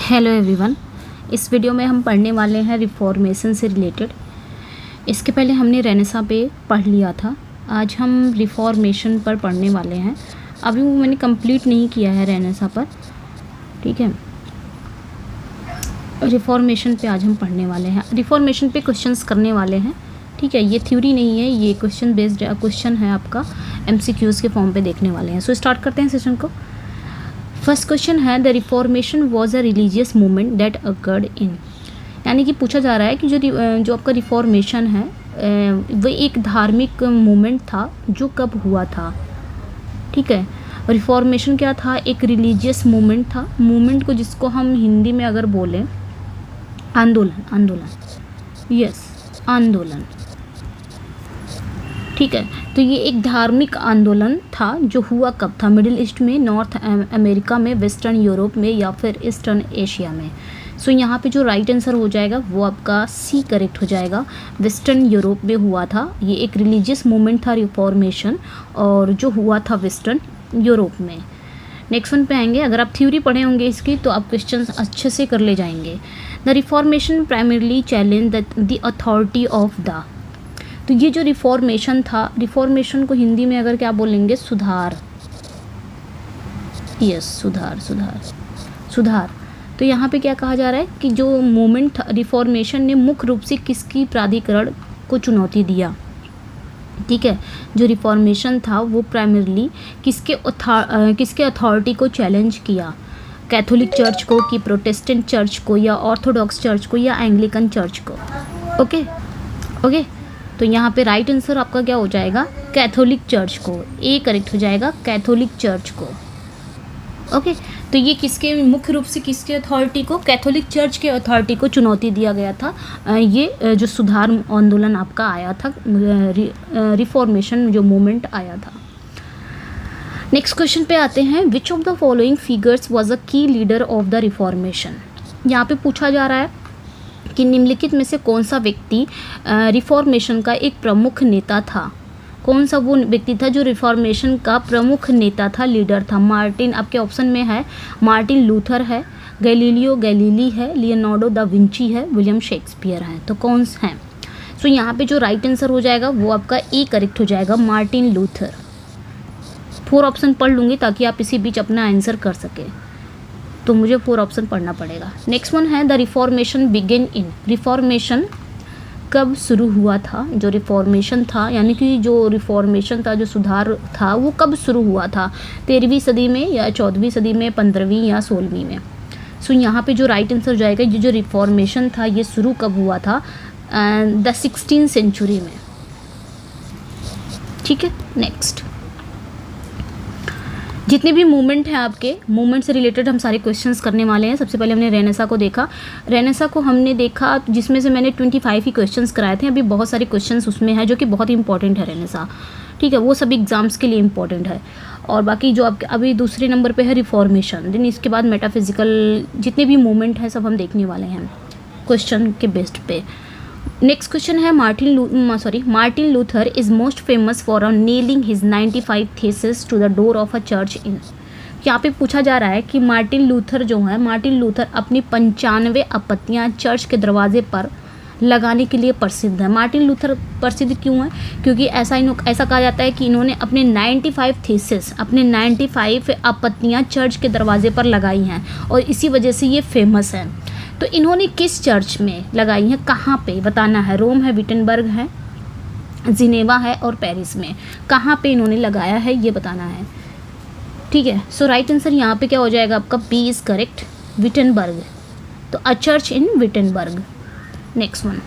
Hello everyone. इस video में हम पढ़ने वाले हैं रिफॉर्मेशन से रिलेटेड। इसके पहले हमने रेनेसां पे पढ़ लिया था। आज हम रिफॉर्मेशन पर पढ़ने वाले हैं। अभी वो मैंने कंप्लीट नहीं किया है रेनेसां पर, ठीक है। रिफॉर्मेशन पे आज हम पढ़ने वाले हैं। रिफॉर्मेशन पे क्वेश्चंस करने वाले हैं, ठीक है। ये थ्योरी नहीं है, ये क्वेश्चन बेस्ड क्वेश्चन है आपका, MCQs के फॉर्म पे देखने वाले हैं। सो स्टार्ट करते हैं सेशन को। फर्स्ट क्वेश्चन है the reformation was a religious movement that occurred in, यानी कि पूछा जा रहा है कि जो आपका रिफॉर्मेशन है वो एक धार्मिक मूवमेंट था जो कब हुआ था, ठीक है। रिफॉर्मेशन क्या था? एक रिलीजियस मूवमेंट था। मूवमेंट को जिसको हम हिंदी में अगर बोलें आंदोलन, यस आंदोलन, ठीक है। तो ये एक धार्मिक आंदोलन था जो हुआ कब था? मिडिल ईस्ट में, नॉर्थ अमेरिका में, वेस्टर्न यूरोप में या फिर ईस्टर्न एशिया में। सो यहाँ पे जो राइट आंसर हो जाएगा वो आपका सी करेक्ट हो जाएगा। वेस्टर्न यूरोप में हुआ था। ये एक रिलीजियस मूवमेंट था रिफॉर्मेशन, और जो हुआ था वेस्टर्न यूरोप में। नेक्स्ट वन पे आएंगे। अगर आप थ्योरी पढ़े होंगे इसकी तो आप क्वेश्चन अच्छे से कर ले जाएंगे। The reformation primarily challenge the authority of the, तो ये जो रिफॉर्मेशन था, रिफॉर्मेशन को हिंदी में अगर क्या बोलेंगे? सुधार, यस सुधार। तो यहाँ पे क्या कहा जा रहा है कि जो मूवमेंट रिफॉर्मेशन ने मुख्य रूप से किसकी प्राधिकरण को चुनौती दिया, ठीक है। जो रिफॉर्मेशन था वो प्राइमरली किसके अथॉरिटी को चैलेंज किया? कैथोलिक चर्च को, कि प्रोटेस्टेंट चर्च को, या ऑर्थोडॉक्स चर्च को, या एंग्लिकन चर्च को। ओके। तो यहाँ पे राइट आंसर आपका क्या हो जाएगा? कैथोलिक चर्च को। ए करेक्ट हो जाएगा, कैथोलिक चर्च को। ओके। तो ये किसके मुख्य रूप से किसके अथॉरिटी को? कैथोलिक चर्च के अथॉरिटी को चुनौती दिया गया था। ये जो सुधार आंदोलन आपका आया था, रिफॉर्मेशन जो मूवमेंट आया था। नेक्स्ट क्वेश्चन पे आते हैं। Which of the following figures was a की लीडर ऑफ द रिफॉर्मेशन? यहाँ पे पूछा जा रहा है कि निम्नलिखित में से कौन सा व्यक्ति रिफॉर्मेशन का एक प्रमुख नेता था? कौन सा वो व्यक्ति था जो रिफॉर्मेशन का प्रमुख नेता था, लीडर था? मार्टिन, आपके ऑप्शन में है मार्टिन लूथर है, गैलीलियो गैलीली है, लियोनार्डो दा विंची है, विलियम शेक्सपियर है। तो कौन है? सो यहाँ पे जो राइट आंसर हो जाएगा वो आपका ए करेक्ट हो जाएगा, मार्टिन लूथर। 4 ऑप्शन पढ़ लूँगी ताकि आप इसी बीच अपना आंसर कर सके, तो मुझे 4 ऑप्शन पढ़ना पड़ेगा। नेक्स्ट वन है the reformation begin in, reformation कब शुरू हुआ था? जो रिफॉर्मेशन था, यानी कि जो रिफॉर्मेशन था, जो सुधार था, वो कब शुरू हुआ था? 13वीं सदी में, या 14वीं सदी में, 15वीं या 16वीं में? सो यहाँ पे जो राइट आंसर जाएगा, जो रिफॉर्मेशन था ये शुरू कब हुआ था? द 16th सेंचुरी में, ठीक है। नेक्स्ट, जितने भी मूवमेंट हैं आपके, मूवमेंट से रिलेटेड हम सारे क्वेश्चंस करने वाले हैं। सबसे पहले हमने रेनेसां को देखा। रेनेसां को हमने देखा जिसमें से मैंने 25 ही क्वेश्चंस कराए थे। अभी बहुत सारे क्वेश्चंस उसमें हैं जो कि बहुत इंपॉर्टेंट है रेनेसां, ठीक है। वो सभी एग्जाम्स के लिए इंपॉर्टेंट है। और बाकी जो आपके अभी दूसरे नंबर पर है रिफॉर्मेशन, देन इसके बाद मेटाफिजिकल, जितने भी मूवमेंट हैं सब हम देखने वाले हैं क्वेश्चन के बेस्ड पे। नेक्स्ट क्वेश्चन है Martin Luther is most famous for nailing his 95 thesis to the door of a church in. यहाँ पे पूछा जा रहा है कि मार्टिन लूथर अपनी 95 आपत्तियाँ चर्च के दरवाजे पर लगाने के लिए प्रसिद्ध है। मार्टिन लूथर प्रसिद्ध क्यों है? क्योंकि ऐसा कहा जाता है कि इन्होंने अपने 95 थीसिस, अपने 95 आपत्तियाँ चर्च के दरवाजे पर लगाई हैं, और इसी वजह से ये फेमस है। तो इन्होंने किस चर्च में लगाई हैं, कहाँ पे बताना है? रोम है, विटनबर्ग है, जिनेवा है, और पेरिस में। कहाँ पे इन्होंने लगाया है ये बताना है, ठीक है। सो राइट आंसर यहाँ पे क्या हो जाएगा आपका? B is correct, Wittenberg. तो a church in Wittenberg. Next one,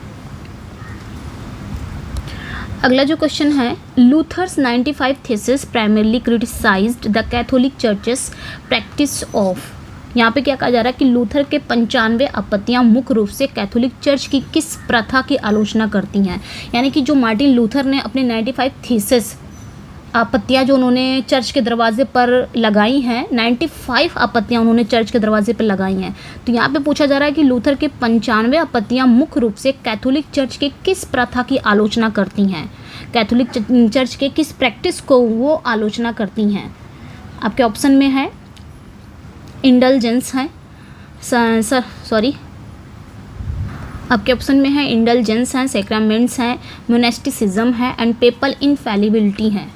अगला जो क्वेश्चन है, Luther's 95 thesis primarily criticised the Catholic church's practice of. यहाँ पे क्या कहा जा रहा है कि लूथर के 95 आपत्तियाँ मुख्य रूप से कैथोलिक चर्च की किस प्रथा की आलोचना करती हैं? यानी कि जो मार्टिन लूथर ने अपने 95 थीसिस आपत्तियाँ जो उन्होंने चर्च के दरवाजे पर लगाई हैं, 95 आपत्तियाँ उन्होंने चर्च के दरवाजे पर लगाई हैं। तो यहाँ पे पूछा जा रहा है कि लूथर के 95 आपत्तियाँ मुख्य रूप से कैथोलिक चर्च के किस प्रथा की आलोचना करती हैं? कैथोलिक चर्च के किस प्रैक्टिस को वो आलोचना करती हैं? आपके ऑप्शन में है इंडल्जेंस है, सॉरी, आपके ऑप्शन में है इंडल्जेंस हैं, सैक्रामेंट्स हैं, मोनेस्टिसिज्म है एंड पेपल इनफैलिबिलिटी हैं।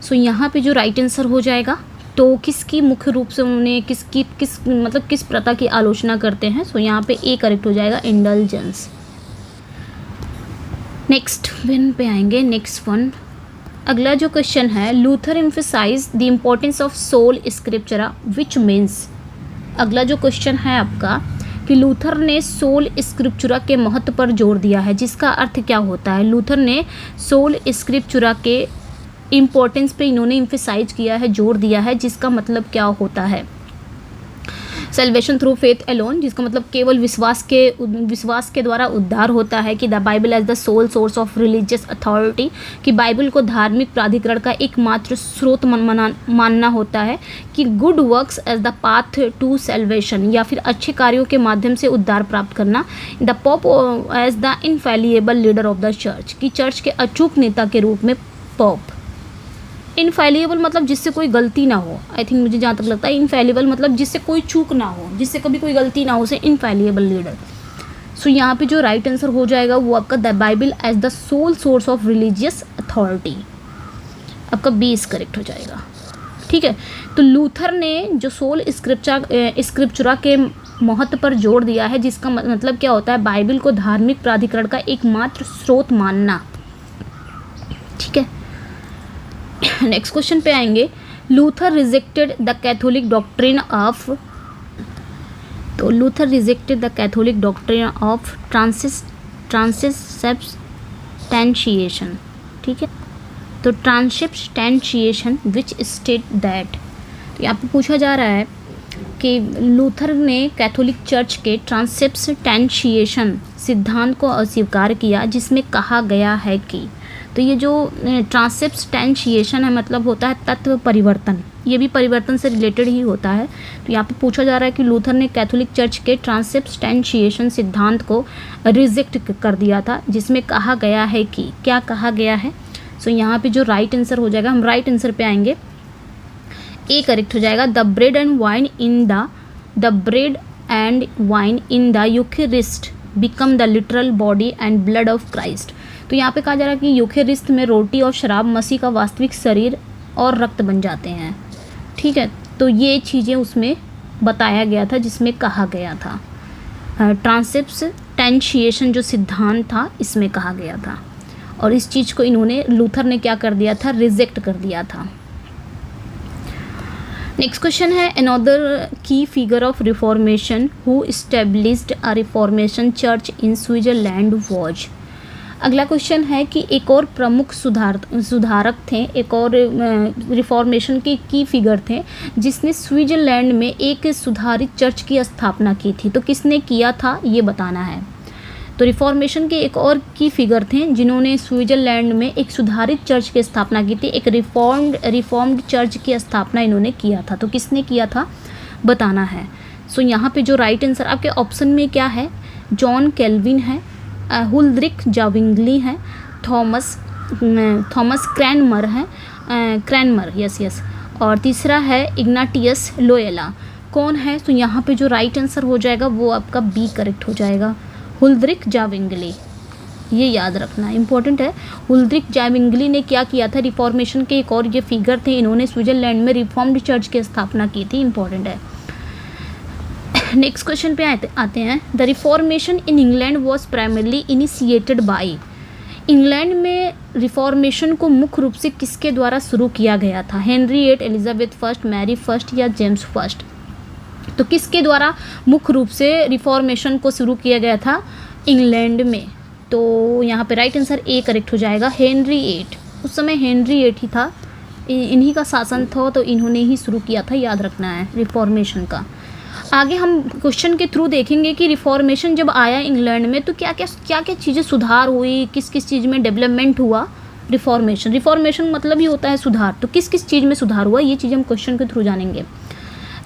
सो यहाँ पे जो राइट आंसर हो जाएगा, तो किसकी मुख्य रूप से उन्होंने किस प्रथा की आलोचना करते हैं। सो यहाँ पे ए करेक्ट हो जाएगा, इंडल्जेंस। नेक्स्ट वन पे आएंगे, नेक्स्ट वन। अगला जो क्वेश्चन है, Luther emphasise the importance of sole scriptura which means. अगला जो क्वेश्चन है आपका कि लूथर ने सोल स्क्रिप्चुरा के महत्व पर जोर दिया है, जिसका अर्थ क्या होता है। लूथर ने सोल स्क्रिप्चुरा के इम्पोर्टेंस पे इन्होंने एम्फसाइज किया है, जोर दिया है, जिसका मतलब क्या होता है। सेल्वेशन थ्रू फेथ एलोन, जिसका मतलब केवल विश्वास के द्वारा उद्धार होता है। कि the Bible as the sole source of religious authority, कि बाइबल को धार्मिक प्राधिकरण का एकमात्र स्रोत मानना होता है। कि good works as the path to salvation, या फिर अच्छे कार्यों के माध्यम से उद्धार प्राप्त करना। The pope as the infallible leader of the church, कि चर्च के अचूक नेता के रूप में पॉप। इनफैलिएबल मतलब जिससे कोई गलती ना हो, आई थिंक मुझे जहाँ तक लगता है। इनफैलिएबल मतलब जिससे कोई चूक ना हो, जिससे कभी कोई गलती ना हो, उसे इनफैलिएबल लीडर। सो यहाँ पे जो राइट आंसर हो जाएगा वो आपका the Bible as the sole source of religious authority, आपका बेस करेक्ट हो जाएगा। ठीक है, तो लूथर ने जो सोल स्क्रिप्चुरा के महत्व पर जोर दिया है, जिसका मतलब क्या होता है, बाइबल को धार्मिक प्राधिकरण का एकमात्र स्रोत मानना। ठीक है, नेक्स्ट क्वेश्चन पे आएंगे। Luther rejected the Catholic doctrine of, तो Luther rejected the Catholic doctrine of transubstantiation. ठीक है, तो ट्रांसब्स्टैंशिएशन विच स्टेट दैट, तो यहाँ पे पूछा जा रहा है कि लूथर ने कैथोलिक चर्च के ट्रांसब्स्टैंशिएशन सिद्धांत को अस्वीकार किया, जिसमें कहा गया है कि, तो ये जो ट्रांसब्स्टैंशिएशन है मतलब होता है तत्व परिवर्तन, ये भी परिवर्तन से रिलेटेड ही होता है। तो यहाँ पे पूछा जा रहा है कि लूथर ने कैथोलिक चर्च के ट्रांसब्स्टैंशिएशन सिद्धांत को रिजेक्ट कर दिया था, जिसमें कहा गया है कि, क्या कहा गया है। सो यहाँ पे जो राइट आंसर हो जाएगा, हम राइट आंसर पे आएंगे, ए करेक्ट हो जाएगा। The bread and wine in the Eucharist become the literal body and blood of Christ. तो यहाँ पे कहा जा रहा है कि यूकेरिस्ट में रोटी और शराब मसीह का वास्तविक शरीर और रक्त बन जाते हैं। ठीक है, तो ये चीज़ें उसमें बताया गया था, जिसमें कहा गया था ट्रांसब्स्टैंशिएशन जो सिद्धांत था, इसमें कहा गया था। और इस चीज़ को लूथर ने क्या कर दिया था, रिजेक्ट कर दिया था। नेक्स्ट क्वेश्चन है, अनदर की figure of reformation who established a reformation church in Switzerland was. अगला क्वेश्चन है कि एक और प्रमुख सुधारक थे, एक और रिफॉर्मेशन के की फिगर थे, जिसने स्विट्जरलैंड में एक सुधारित चर्च की स्थापना की थी। तो किसने किया था ये बताना है। तो रिफॉर्मेशन के एक और की फिगर थे जिन्होंने स्विट्जरलैंड में एक सुधारित चर्च की स्थापना की थी, एक रिफॉर्म्ड चर्च की स्थापना इन्होंने किया था। तो किसने किया था बताना है। सो यहाँ पे जो राइट आंसर आपके ऑप्शन में क्या है, जॉन कैल्विन है, हुल्ड्रिक जाविंगली है, थॉमस क्रैनमर है, क्रैनमर यस, और तीसरा है इग्नाटियस लोयला। कौन है, तो यहाँ पे जो राइट आंसर हो जाएगा वो आपका बी करेक्ट हो जाएगा, हुल्ड्रिक जाविंगली। ये याद रखना इंपॉर्टेंट है। हुल्ड्रिक जाविंगली ने क्या किया था, रिफॉर्मेशन के एक और ये फिगर थे, इन्होंने स्विट्जरलैंड में रिफॉर्म्ड चर्च की स्थापना की थी, इंपॉर्टेंट है। नेक्स्ट क्वेश्चन पे आते हैं। The reformation in England was primarily initiated by, England में रिफॉर्मेशन को मुख्य रूप से किसके द्वारा शुरू किया गया था, Henry VIII, Elizabeth first, Mary first या जेम्स फर्स्ट। तो किसके द्वारा मुख्य रूप से रिफॉर्मेशन को शुरू किया गया था इंग्लैंड में। तो यहाँ पे राइट आंसर ए करेक्ट हो जाएगा, हेनरी VIII। उस समय हेनरी VIII ही था, इन्हीं का शासन था, तो इन्होंने ही शुरू किया था, याद रखना है रिफॉर्मेशन का। आगे हम क्वेश्चन के थ्रू देखेंगे कि रिफॉर्मेशन जब आया इंग्लैंड में तो क्या क्या चीज़ें सुधार हुई, किस किस चीज़ में डेवलपमेंट हुआ। रिफॉर्मेशन मतलब ही होता है सुधार, तो किस किस चीज़ में सुधार हुआ ये चीज़ हम क्वेश्चन के थ्रू जानेंगे।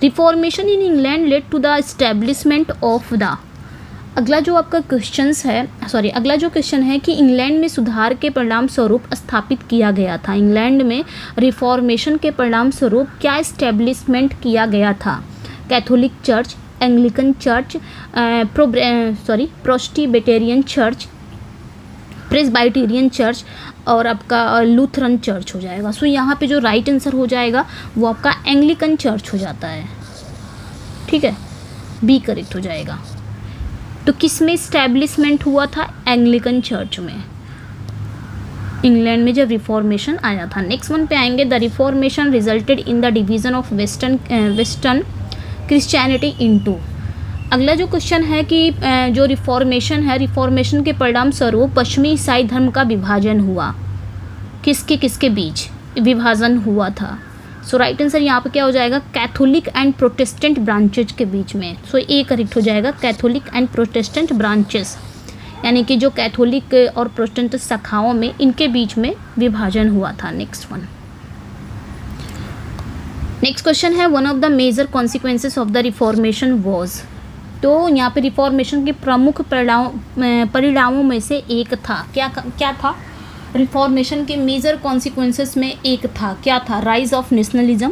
Reformation in England led to the establishment of the, अगला जो क्वेश्चन है कि इंग्लैंड में सुधार के परिणाम स्वरूप स्थापित किया गया था, इंग्लैंड में रिफॉर्मेशन के परिणाम स्वरूप क्या एस्टेब्लिशमेंट किया गया था, Catholic church, Anglican church, Presbyterian church, Presbyterian church और आपका लूथरन चर्च हो जाएगा। सो यहाँ पे जो राइट आंसर हो जाएगा वो आपका एंग्लिकन चर्च हो जाता है। ठीक है, बी करेक्ट हो जाएगा। तो किस में इस्टेब्लिशमेंट हुआ था? एंग्लिकन चर्च में, इंग्लैंड में जब रिफॉर्मेशन आया था। नेक्स्ट वन पे आएंगे, the reformation resulted in the division of western Christianity into. अगला जो क्वेश्चन है कि जो रिफॉर्मेशन है, रिफॉर्मेशन के परिणाम स्वरूप पश्चिमी ईसाई धर्म का विभाजन हुआ। किसके किसके बीच विभाजन हुआ था? सो राइट आंसर यहाँ पे क्या हो जाएगा? कैथोलिक एंड प्रोटेस्टेंट ब्रांचेज के बीच में। सो ए करेक्ट हो जाएगा, कैथोलिक एंड प्रोटेस्टेंट ब्रांचेस, यानी कि जो कैथोलिक और प्रोटेस्टेंट शाखाओं में, इनके बीच में विभाजन हुआ था। नेक्स्ट वन, नेक्स्ट क्वेश्चन है, one of the major consequences of the reformation was. तो यहाँ पे रिफॉर्मेशन के प्रमुख परिणामों में से एक था, क्या था? रिफॉर्मेशन के मेजर कॉन्सिक्वेंसेस में एक था, क्या था? राइज ऑफ नेशनलिज्म,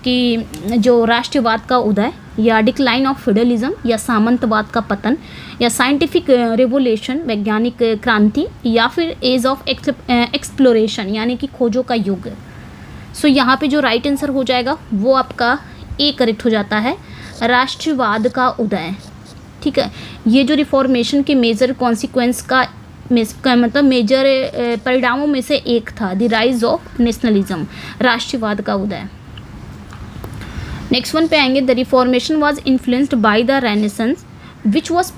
कि जो राष्ट्रवाद का उदय, या डिक्लाइन ऑफ फेडरलिज्म, या सामंतवाद का पतन, या साइंटिफिक रेवोल्यूशन, वैज्ञानिक क्रांति, या फिर एज ऑफ एक्सप्लोरेशन, यानी कि खोजों का युग। सो यहाँ पे जो राइट आंसर हो जाएगा वो आपका ए करेक्ट हो जाता है, राष्ट्रवाद का उदय। ठीक है, ये जो रिफॉर्मेशन के मेजर कॉन्सिक्वेंस का मतलब मेजर परिणामों में से एक था, द राइज ऑफ नेशनलिज्म, राष्ट्रवाद का उदय। नेक्स्ट वन पे आएंगे, the reformation was influenced by the renaissance which was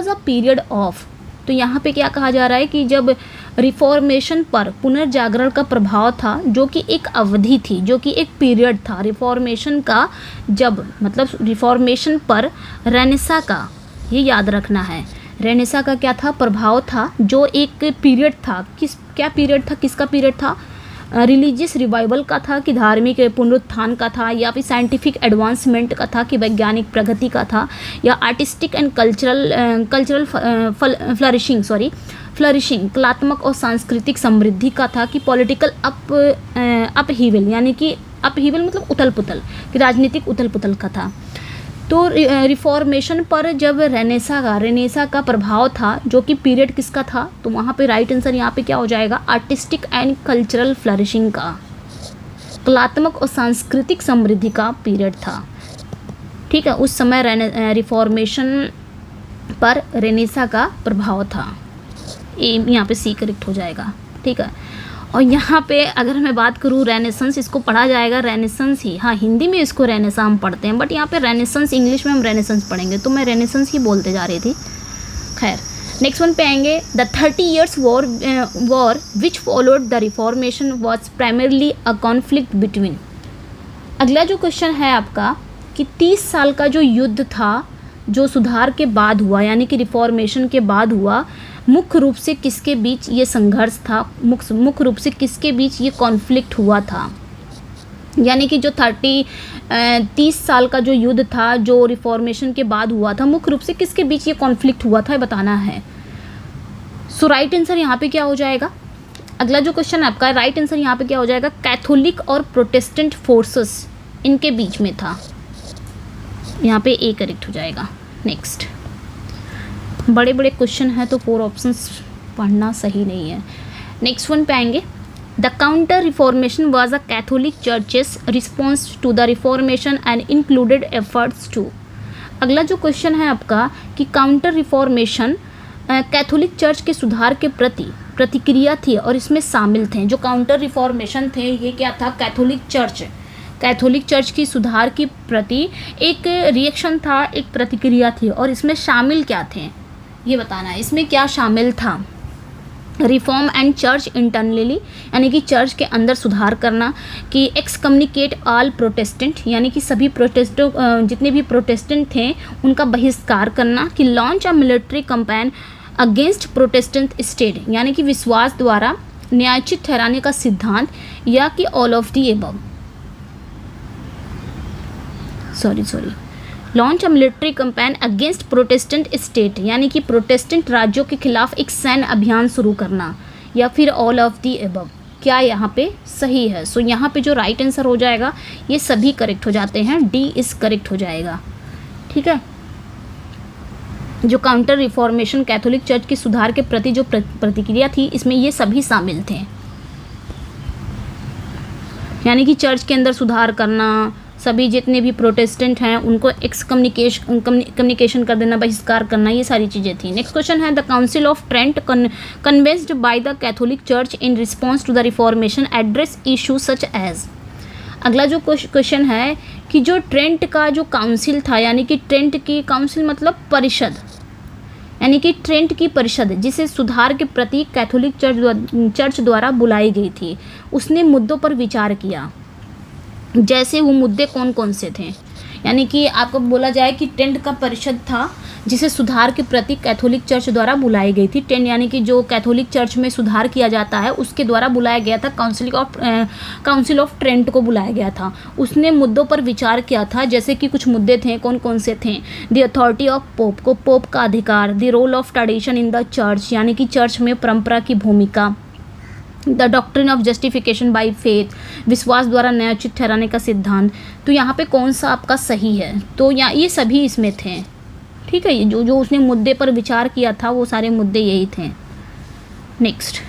a period of. तो यहाँ पे क्या कहा जा रहा है कि जब रिफॉर्मेशन पर पुनर्जागरण का प्रभाव था, जो कि एक अवधि थी, जो कि एक पीरियड था रिफॉर्मेशन का, जब मतलब रिफॉर्मेशन पर रेनेसा का, ये याद रखना है, रेनेसा का क्या था? प्रभाव था, जो एक पीरियड था। क्या पीरियड था? किसका पीरियड था? रिलीजियस रिवाइवल का था, कि धार्मिक पुनरुत्थान का था, या फिर साइंटिफिक एडवांसमेंट का था, कि वैज्ञानिक प्रगति का था, या आर्टिस्टिक एंड कल्चरल फ्लरिशिंग, कलात्मक और सांस्कृतिक समृद्धि का था, कि पॉलिटिकल अपहीवल, यानी कि अपहीवल मतलब उथल पुथल, कि राजनीतिक उथल पुथल का था। तो रिफॉर्मेशन पर जब रेनेसा का प्रभाव था, जो कि पीरियड किसका था? तो वहाँ पे राइट आंसर यहाँ पे क्या हो जाएगा? आर्टिस्टिक एंड कल्चरल फ्लरिशिंग का, कलात्मक और सांस्कृतिक समृद्धि का पीरियड था। ठीक है, उस समय रिफॉर्मेशन पर रेनेसा का प्रभाव था। यहाँ पे सी करेक्ट हो जाएगा। ठीक है, और यहाँ पे अगर मैं बात करूँ रेनेसेंस, इसको पढ़ा जाएगा रेनेसेंस ही, हाँ हिंदी में इसको रेनेसा हम पढ़ते हैं, बट यहाँ पे रेनेसेंस, इंग्लिश में हम रेनेसेंस पढ़ेंगे, तो मैं रेनेसेंस ही बोलते जा रही थी। खैर, नेक्स्ट वन पे आएंगे, the 30 years war which followed the reformation was primarily a conflict between. अगला जो क्वेश्चन है आपका कि 30 साल का जो युद्ध था, जो सुधार के बाद हुआ, यानी कि रिफॉर्मेशन के बाद हुआ, मुख्य रूप से किसके बीच ये संघर्ष था? मुख्य रूप से किसके बीच ये कॉन्फ्लिक्ट हुआ था? यानी कि जो 30 साल का जो युद्ध था, जो रिफॉर्मेशन के बाद हुआ था, मुख्य रूप से किसके बीच ये कॉन्फ्लिक्ट हुआ था, बताना है। सो राइट आंसर यहाँ पे क्या हो जाएगा? अगला जो क्वेश्चन आपका राइट आंसर यहाँ पे क्या हो जाएगा? कैथोलिक और प्रोटेस्टेंट फोर्सेस, इनके बीच में था। यहाँ पे ए करेक्ट हो जाएगा। नेक्स्ट, बड़े बड़े क्वेश्चन हैं तो 4 ऑप्शंस पढ़ना सही नहीं है। नेक्स्ट वन पे आएंगे, the counter reformation was a Catholic church's response to the reformation and included efforts to. अगला जो क्वेश्चन है आपका कि काउंटर रिफॉर्मेशन कैथोलिक चर्च के सुधार के प्रति प्रतिक्रिया थी, और इसमें शामिल थे। जो काउंटर रिफॉर्मेशन थे, ये क्या था? कैथोलिक चर्च की सुधार के प्रति एक रिएक्शन था, एक प्रतिक्रिया थी, और इसमें शामिल क्या थे ये बताना है। इसमें क्या शामिल था? रिफॉर्म एंड चर्च इंटरनली, यानी कि चर्च के अंदर सुधार करना, कि एक्सकम्युनिकेट ऑल प्रोटेस्टेंट, यानी कि सभी जितने भी प्रोटेस्टेंट थे उनका बहिष्कार करना, कि launch a military campaign against Protestant state, यानी कि विश्वास द्वारा न्यायोचित ठहराने का सिद्धांत, या कि all of the above. Launch a military campaign against Protestant state, यानी कि प्रोटेस्टेंट राज्यों के खिलाफ एक सैन्य अभियान शुरू करना, या फिर ऑल ऑफ दी एबव। क्या यहाँ पे सही है? सो यहाँ पे जो राइट आंसर हो जाएगा, ये सभी करेक्ट हो जाते हैं, डी इज़ करेक्ट हो जाएगा। ठीक है। जो काउंटर रिफॉर्मेशन कैथोलिक चर्च की सुधार के प्रति जो प्रतिक्रिया थी, इसमें ये सभी शामिल थे, यानी कि चर्च के अंदर सुधार करना, सभी जितने भी प्रोटेस्टेंट हैं उनको कम्युनिकेशन कर देना, बहिष्कार करना, ये सारी चीज़ें थी। नेक्स्ट क्वेश्चन है, the council of Trent convinced by the Catholic church in response to the reformation address issue such as. अगला जो क्वेश्चन है कि जो ट्रेंट का जो काउंसिल था, यानी कि ट्रेंट की काउंसिल मतलब परिषद, यानी कि ट्रेंट की परिषद जिसे सुधार के प्रति कैथोलिक चर्च द्वारा बुलाई गई थी, उसने मुद्दों पर विचार किया। जैसे वो मुद्दे कौन कौन से थे, यानी कि आपको बोला जाए कि ट्रेंट का परिषद था जिसे सुधार के प्रति कैथोलिक चर्च द्वारा बुलाई गई थी। ट्रेंट यानी कि जो कैथोलिक चर्च में सुधार किया जाता है उसके द्वारा बुलाया गया था, काउंसिल ऑफ ट्रेंट को बुलाया गया था। उसने मुद्दों पर विचार किया था, जैसे कि कुछ मुद्दे थे, कौन कौन से थे। द अथॉरिटी ऑफ पोप को पोप का अधिकार, the role of tradition in the church यानी कि चर्च में परंपरा की भूमिका, the doctrine of justification by faith विश्वास द्वारा न्यायोचित ठहराने का सिद्धांत। तो यहाँ पे कौन सा आपका सही है, तो यहाँ ये सभी इसमें थे, ठीक है। जो जो उसने मुद्दे पर विचार किया था वो सारे मुद्दे यही थे। नेक्स्ट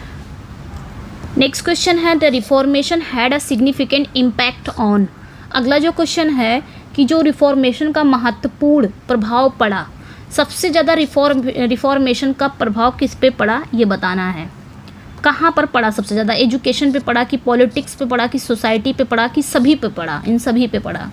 क्वेश्चन है, the reformation had a significant impact on. अगला जो क्वेश्चन है कि जो रिफॉर्मेशन का महत्वपूर्ण प्रभाव पड़ा, सबसे ज़्यादा रिफॉर्मेशन का प्रभाव किस पे पड़ा ये बताना है। कहाँ पर पड़ा सबसे ज़्यादा, एजुकेशन पे पड़ा कि पॉलिटिक्स पे पड़ा कि सोसाइटी पे पड़ा कि सभी पे पड़ा, इन सभी पे पड़ा,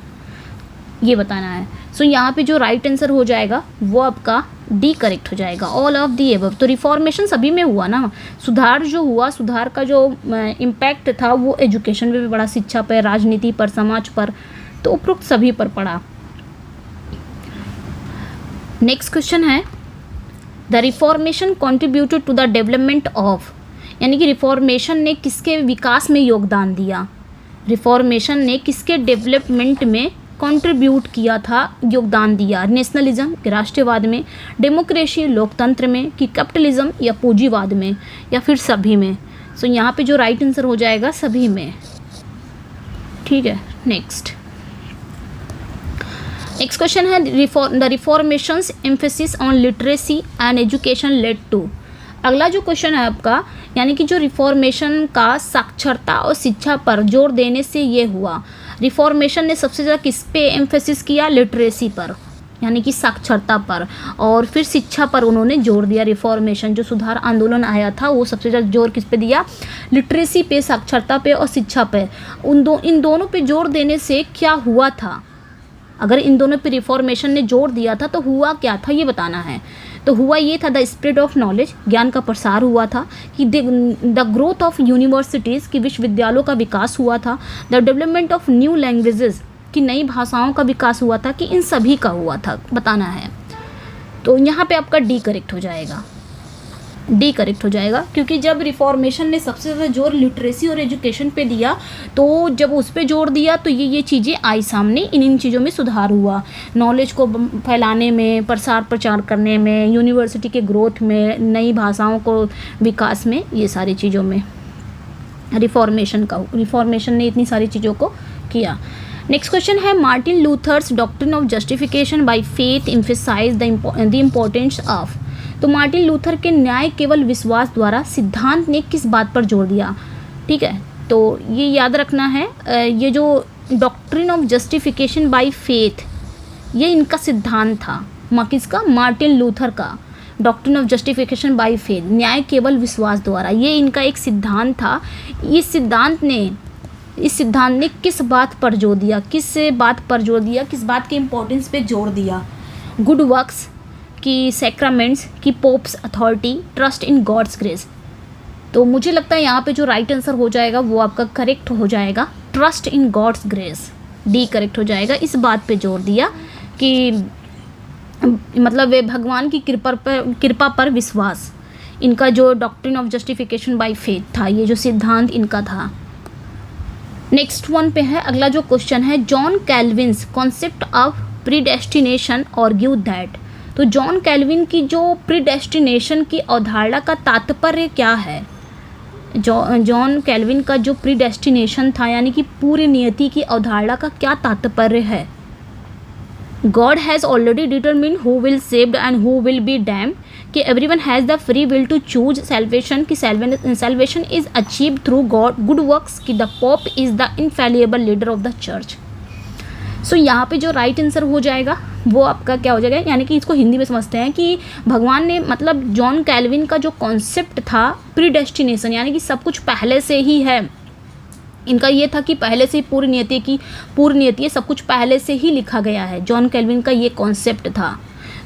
ये बताना है। सो यहाँ पे जो राइट आंसर हो जाएगा वो आपका डी करेक्ट हो जाएगा, ऑल ऑफ दी एबव। तो रिफॉर्मेशन सभी में हुआ ना, सुधार जो हुआ, सुधार का जो इम्पैक्ट था वो एजुकेशन पे भी पड़ा, शिक्षा पर, राजनीति पर, समाज पर, तो उपरोक्त सभी पर पड़ा। नेक्स्ट क्वेश्चन है, the reformation contributed to the development of, यानी कि रिफॉर्मेशन ने किसके विकास में योगदान दिया, रिफॉर्मेशन ने किसके डेवलपमेंट में कंट्रीब्यूट किया था, योगदान दिया। नेशनलिज्म राष्ट्रवाद में, डेमोक्रेसी लोकतंत्र में, कि कैपिटलिज्म या पूंजीवाद में, या फिर सभी में। सो यहाँ पे जो राइट आंसर हो जाएगा सभी में, ठीक है। नेक्स्ट क्वेश्चन है, the reformation's emphasis on literacy and education led to. अगला जो क्वेश्चन है आपका, यानी कि जो रिफॉर्मेशन का साक्षरता और शिक्षा पर जोर देने से ये हुआ। रिफॉर्मेशन ने सबसे ज़्यादा किस पे एम्फेसिस किया, लिटरेसी पर, यानी कि साक्षरता पर, और फिर शिक्षा पर उन्होंने जोर दिया। रिफॉर्मेशन जो सुधार आंदोलन आया था वो सबसे ज़्यादा जोर किस पे दिया, लिटरेसी पे, साक्षरता पे और शिक्षा पे। इन दोनों पे जोर देने से क्या हुआ था, अगर इन दोनों पे रिफॉर्मेशन ने जोर दिया था तो हुआ क्या था ये बताना है। तो हुआ ये था, द स्प्रेड ऑफ नॉलेज, ज्ञान का प्रसार हुआ था, कि द ग्रोथ ऑफ यूनिवर्सिटीज़, की विश्वविद्यालयों का विकास हुआ था, the development of new languages, की नई भाषाओं का विकास हुआ था, कि इन सभी का हुआ था बताना है। तो यहाँ पे आपका डी करेक्ट हो जाएगा, डी करेक्ट हो जाएगा, क्योंकि जब रिफॉर्मेशन ने सबसे ज़्यादा जोर लिटरेसी और एजुकेशन पे दिया, तो जब उस पे जोर दिया तो ये चीज़ें आई सामने, इन चीज़ों में सुधार हुआ, नॉलेज को फैलाने में, प्रचार करने में, यूनिवर्सिटी के ग्रोथ में, नई भाषाओं को विकास में, ये सारी चीज़ों में रिफॉर्मेशन ने इतनी सारी चीज़ों को किया। नेक्स्ट क्वेश्चन है, Martin Luther's doctrine of justification by faith emphasise the importance of. तो मार्टिन लूथर के न्याय केवल विश्वास द्वारा सिद्धांत ने किस बात पर जोर दिया, ठीक है। तो ये याद रखना है, ये जो doctrine of justification by faith, ये इनका सिद्धांत था, किसका, मार्टिन लूथर का। Doctrine of justification by faith, न्याय केवल विश्वास द्वारा, ये इनका एक सिद्धांत था। इस सिद्धांत ने किस बात पर जोर दिया, किस बात के इम्पोर्टेंस पे जोर दिया, गुड वर्क्स, की सैक्रामेंट्स, की pope's authority, trust in God's grace. तो मुझे लगता है यहाँ पे जो राइट आंसर हो जाएगा वो आपका करेक्ट हो जाएगा, trust in God's grace, D correct हो जाएगा। इस बात पे जोर दिया कि मतलब वे भगवान की कृपा पर विश्वास, इनका जो doctrine of justification by faith था, ये जो सिद्धांत इनका था। नेक्स्ट वन पे है, अगला जो क्वेश्चन है, John Calvin's concept of predestination argue that. तो जॉन कैल्विन की जो प्रीडेस्टिनेशन की अवधारणा का तात्पर्य क्या है, जॉन कैल्विन का जो प्रीडेस्टिनेशन था, यानी कि पूरी नियति की अवधारणा का क्या तात्पर्य है, God has already determine who will saved and who will be damn, कि everyone has the free will to choose salvation, कि salvation is achieve through God good works, कि the pope is the infallible leader of the church. So यहाँ पे जो right answer हो जाएगा वो आपका क्या हो जाएगा, यानी कि इसको हिंदी में समझते हैं कि भगवान ने मतलब जॉन कैल्विन का जो कॉन्सेप्ट था प्रीडेस्टिनेशन, यानी कि सब कुछ पहले से ही है, इनका ये था कि पहले से ही पूर्व नियति है, सब कुछ पहले से ही लिखा गया है। जॉन कैल्विन का ये कॉन्सेप्ट था।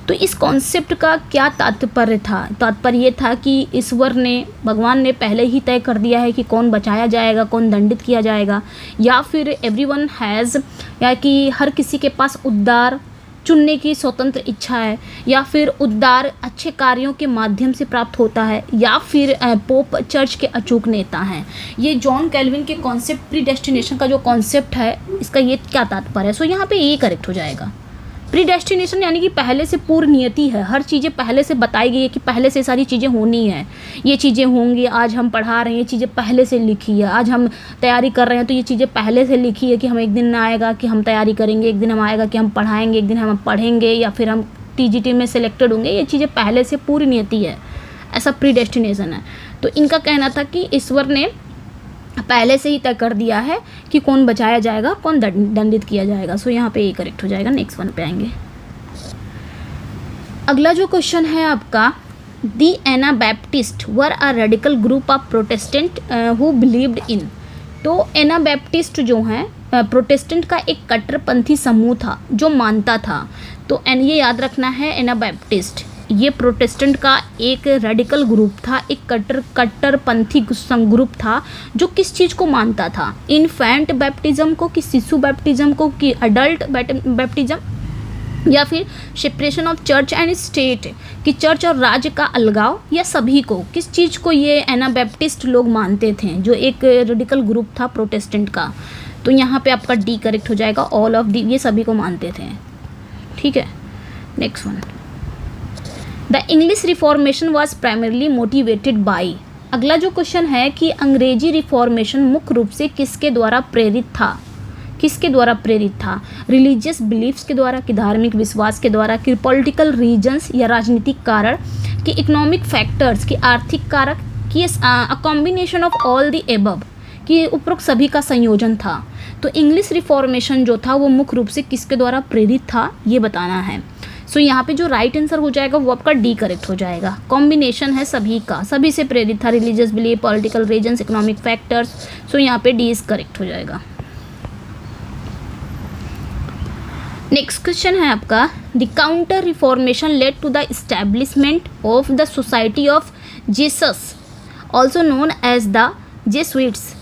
तो इस कॉन्सेप्ट का क्या तात्पर्य था? तात्पर्य ये था कि ईश्वर ने, भगवान ने पहले ही तय कर दिया है कि कौन बचाया जाएगा, कौन दंडित किया जाएगा, या फिर एवरीवन हैज़, या कि हर किसी के पास उद्धार चुनने की स्वतंत्र इच्छा है, या फिर उद्धार अच्छे कार्यों के माध्यम से प्राप्त होता है, या फिर पोप चर्च के अचूक नेता हैं। ये जॉन कैल्विन के कॉन्सेप्ट प्रीडेस्टिनेशन का जो कॉन्सेप्ट है, इसका ये क्या तात्पर्य है? सो यहाँ पे ये करेक्ट हो जाएगा। प्रीडेस्टिनेशन यानी कि पहले से पूर्व नियति है, हर चीज़ें पहले से बताई गई है कि पहले से सारी चीज़ें होनी है, ये चीज़ें होंगी, आज हम पढ़ा रहे हैं ये चीज़ें पहले से लिखी है, आज हम तैयारी कर रहे हैं तो ये चीज़ें पहले से लिखी है कि हम एक दिन आएगा कि हम तैयारी करेंगे, एक दिन हम आएगा कि हम पढ़ाएंगे, एक दिन हम पढ़ेंगे, या फिर हम TGT में सिलेक्टेड होंगे, ये चीज़ें पहले से पूरी नियति है, ऐसा प्रीडेस्टिनेशन है। तो इनका कहना था कि ईश्वर ने पहले से ही तय कर दिया है कि कौन बचाया जाएगा, कौन दंडित किया जाएगा। सो यहाँ पे ये करेक्ट हो जाएगा। नेक्स्ट वन पे आएंगे। अगला जो क्वेश्चन है आपका, the Anabaptist were a radical group of Protestant who believed in. तो एनाबैप्टिस्ट जो हैं प्रोटेस्टेंट का एक कट्टरपंथी समूह था जो मानता था। तो ये याद रखना है, एनाबैप्टिस्ट ये प्रोटेस्टेंट का एक रेडिकल ग्रुप था, एक कट्टरपंथी ग्रुप था जो किस चीज़ को मानता था? इन्फेंट बैप्टिज्म को, कि शिशु बैप्टिज्म को, कि अडल्ट बैप्टिज्म, या फिर separation of church and state, कि चर्च और राज्य का अलगाव, या सभी को? किस चीज़ को ये एनाबैप्टिस्ट लोग मानते थे जो एक रेडिकल ग्रुप था प्रोटेस्टेंट का? तो यहाँ पे आपका डी करेक्ट हो जाएगा, ऑल ऑफ दी, ये सभी को मानते थे। ठीक है, next one. The English reformation was primarily motivated by. अगला जो क्वेश्चन है कि अंग्रेजी रिफॉर्मेशन मुख्य रूप से किसके द्वारा प्रेरित था? किसके द्वारा प्रेरित था? रिलीजियस बिलीफ्स के द्वारा, कि धार्मिक विश्वास के द्वारा, कि पॉलिटिकल रीजन्स या राजनीतिक कारण, कि इकोनॉमिक फैक्टर्स, कि आर्थिक कारक, कि a combination of all the above, कि उपरोक्त सभी का संयोजन था। तो इंग्लिश रिफॉर्मेशन जो था वो मुख्य रूप से किसके द्वारा प्रेरित था, ये बताना है। सो यहाँ पे जो राइट आंसर हो जाएगा वो आपका डी करेक्ट हो जाएगा। कॉम्बिनेशन है सभी का, सभी से प्रेरित था, religious belief, political reasons, economic factors. So यहाँ पे डी इज करेक्ट हो जाएगा। नेक्स्ट क्वेश्चन है आपका, the counter reformation led to the establishment of the society of Jesus also known as the Jesuits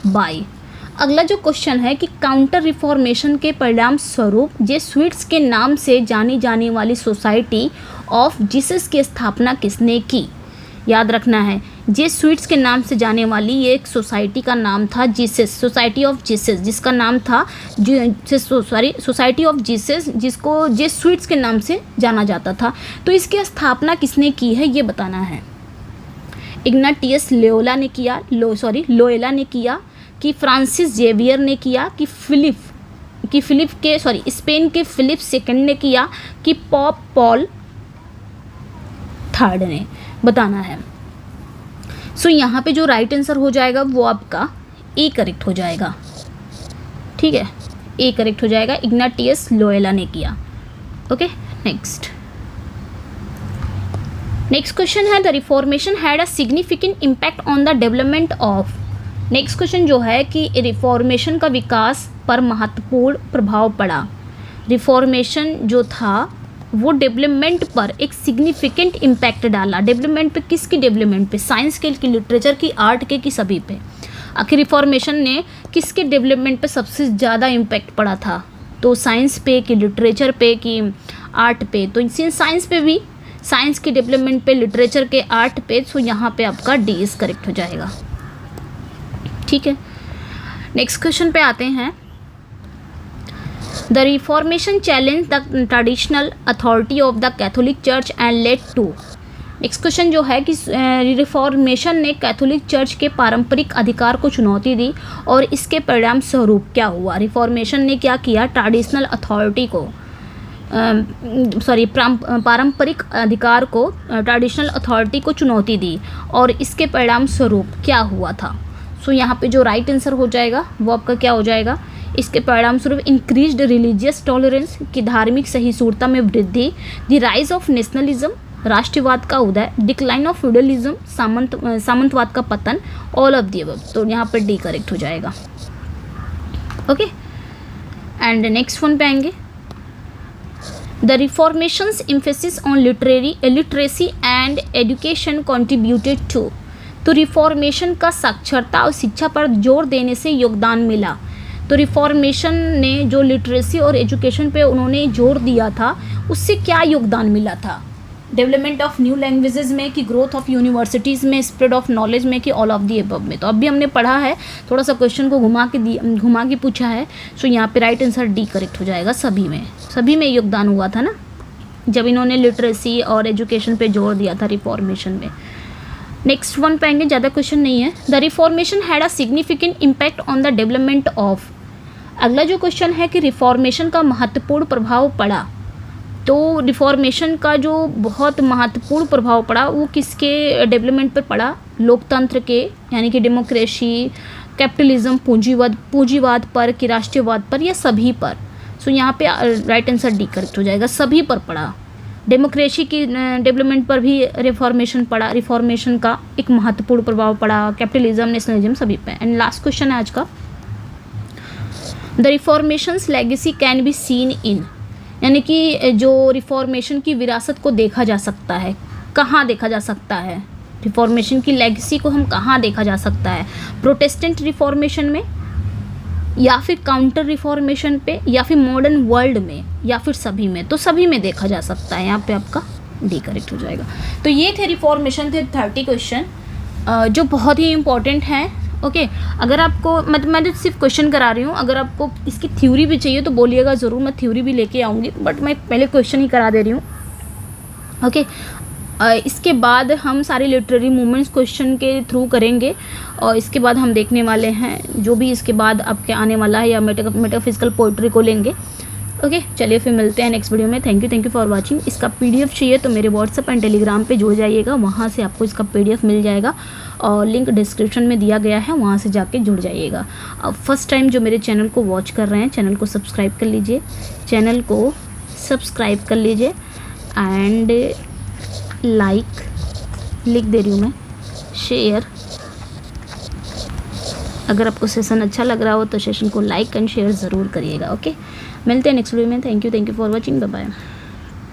by. अगला जो क्वेश्चन है कि काउंटर रिफॉर्मेशन के परिणाम स्वरूप जेसुइट्स के नाम से जानी जाने वाली सोसाइटी ऑफ जीसस की स्थापना किसने की? याद रखना है, जेसुइट्स के नाम से जाने वाली ये एक सोसाइटी का नाम था जीसस, सोसाइटी ऑफ जीसस, जिसका नाम था सोसाइटी ऑफ जीसस, जिसको जेसुइट्स के नाम से जाना जाता था। तो इसकी स्थापना किसने की है ये बताना है। इग्नाटियस लोयोला ने किया, लोयोला ने किया, कि फ्रांसिस जेवियर ने किया, कि स्पेन के फिलिप सेकंड ने किया, कि पॉप पॉल थर्ड ने? बताना है। सो यहाँ पे जो राइट आंसर हो जाएगा वो आपका ए करेक्ट हो जाएगा। ठीक है, ए करेक्ट हो जाएगा, इग्नाटियस लोयोला ने किया। ओके, नेक्स्ट क्वेश्चन है, the reformation had a significant impact on the development of. Next question जो है कि रिफॉर्मेशन का विकास पर महत्वपूर्ण प्रभाव पड़ा। रिफॉर्मेशन जो था वो डेवलपमेंट पर एक सिग्निफिकेंट इम्पैक्ट डाला। डेवलपमेंट पे, किसकी डेवलपमेंट पे? साइंस के, कि लिटरेचर की, आर्ट के, कि सभी पे? आखिर रिफॉर्मेशन ने किसके डेवलपमेंट पे सबसे ज़्यादा इम्पैक्ट पड़ा था? तो साइंस पे, कि लिटरेचर पे, कि आर्ट पे? तो इसी साइंस पे भी, साइंस की डेवलपमेंट पे, लिटरेचर के, आर्ट पे। सो यहाँ पे आपका डी इज करेक्ट हो जाएगा। ठीक है, नेक्स्ट क्वेश्चन पे आते हैं। The reformation challenge the traditional authority of the Catholic church and led to. Next question जो है कि रिफॉर्मेशन ने कैथोलिक चर्च के पारंपरिक अधिकार को चुनौती दी और इसके परिणाम स्वरूप क्या हुआ? रिफॉर्मेशन ने क्या किया? ट्रेडिशनल अथॉरिटी को, पारंपरिक अधिकार को, ट्रेडिशनल अथॉरिटी को चुनौती दी और इसके परिणाम स्वरूप क्या हुआ था। सो यहाँ पे जो राइट आंसर हो जाएगा वो आपका क्या हो जाएगा, इसके परिणाम स्वरूप इंक्रीज्ड रिलीजियस टॉलरेंस की धार्मिक सहिष्णुता में वृद्धि, द राइज ऑफ नेशनलिज्म राष्ट्रवाद का उदय, डिक्लाइन ऑफ फ्यूडलिज्म सामंतवाद का पतन, ऑल ऑफ दी अबव। तो यहाँ पर डी करेक्ट हो जाएगा। ओके, एंड नेक्स्ट वन पे आएंगे, the reformation's emphasis on literacy and education contributed to. तो रिफॉर्मेशन का साक्षरता और शिक्षा पर जोर देने से योगदान मिला। तो रिफॉर्मेशन ने जो लिटरेसी और एजुकेशन पे उन्होंने जोर दिया था, उससे क्या योगदान मिला था, डेवलपमेंट ऑफ न्यू लैंग्वेजेस में, कि ग्रोथ ऑफ यूनिवर्सिटीज़ में, स्प्रेड ऑफ नॉलेज में, कि ऑल ऑफ दी अबव में। तो अभी हमने पढ़ा है, थोड़ा सा क्वेश्चन को घुमा के पूछा है। सो यहाँ पे राइट आंसर डी करेक्ट हो जाएगा। सभी में योगदान हुआ था ना, जब इन्होंने लिटरेसी और एजुकेशन पे जोर दिया था रिफॉर्मेशन में। नेक्स्ट वन पे आएंगे, ज़्यादा क्वेश्चन नहीं है। The reformation had a significant impact on the development of. अगला जो क्वेश्चन है कि रिफॉर्मेशन का महत्वपूर्ण प्रभाव पड़ा। तो रिफॉर्मेशन का जो बहुत महत्वपूर्ण प्रभाव पड़ा वो किसके डेवलपमेंट पर पड़ा, लोकतंत्र के, यानी कि डेमोक्रेसी, कैपिटलिज्म, पूंजीवाद पर, कि राष्ट्रवाद पर, या सभी पर। सो यहाँ पे राइट आंसर डी करेक्ट हो जाएगा, सभी पर पड़ा। डेमोक्रेसी की डेवलपमेंट पर भी रिफॉर्मेशन पड़ा, रिफॉर्मेशन का एक महत्वपूर्ण प्रभाव पड़ा, कैपिटलिज्म, नेशनलिज्म, सभी पे। एंड लास्ट क्वेश्चन है आज का, the reformation's legacy can be seen in. यानी कि जो रिफॉर्मेशन की विरासत को देखा जा सकता है, कहाँ देखा जा सकता है, रिफॉर्मेशन की लेगेसी को हम कहाँ देखा जा सकता है, प्रोटेस्टेंट रिफॉर्मेशन में, या फिर काउंटर रिफॉर्मेशन पे, या फिर मॉडर्न वर्ल्ड में, या फिर सभी में। तो सभी में देखा जा सकता है, यहाँ पे आपका डी करेक्ट हो जाएगा। तो ये थे रिफॉर्मेशन थे 30 क्वेश्चन जो बहुत ही इंपॉर्टेंट हैं। ओके, अगर आपको मैं तो सिर्फ क्वेश्चन करा रही हूँ, अगर आपको इसकी थ्योरी भी चाहिए तो बोलिएगा ज़रूर, मैं थ्योरी भी लेके आऊँगी, बट मैं पहले क्वेश्चन ही करा दे रही हूँ। ओके, इसके बाद हम सारे लिटरेरी मूवमेंट्स क्वेश्चन के थ्रू करेंगे, और इसके बाद हम देखने वाले हैं जो भी इसके बाद आपके आने वाला है, या मेटाफिजिकल पोइट्री को लेंगे। ओके, चलिए फिर मिलते हैं नेक्स्ट वीडियो में। Thank you for watching. इसका पीडीएफ चाहिए तो मेरे व्हाट्सएप एंड टेलीग्राम पे जुड़ जाइएगा, वहाँ से आपको इसका पीडीएफ मिल जाएगा, और लिंक डिस्क्रिप्शन में दिया गया है, वहाँ से जाके जुड़ जाइएगा। अब फर्स्ट टाइम जो मेरे चैनल को वॉच कर रहे हैं, चैनल को सब्सक्राइब कर लीजिए, एंड लाइक लिख दे रही हूँ मैं, शेयर। अगर आपको सेशन अच्छा लग रहा हो तो सेशन को लाइक एंड शेयर ज़रूर करिएगा। ओके, मिलते हैं नेक्स्ट वीडियो में। Thank you for watching, bye bye.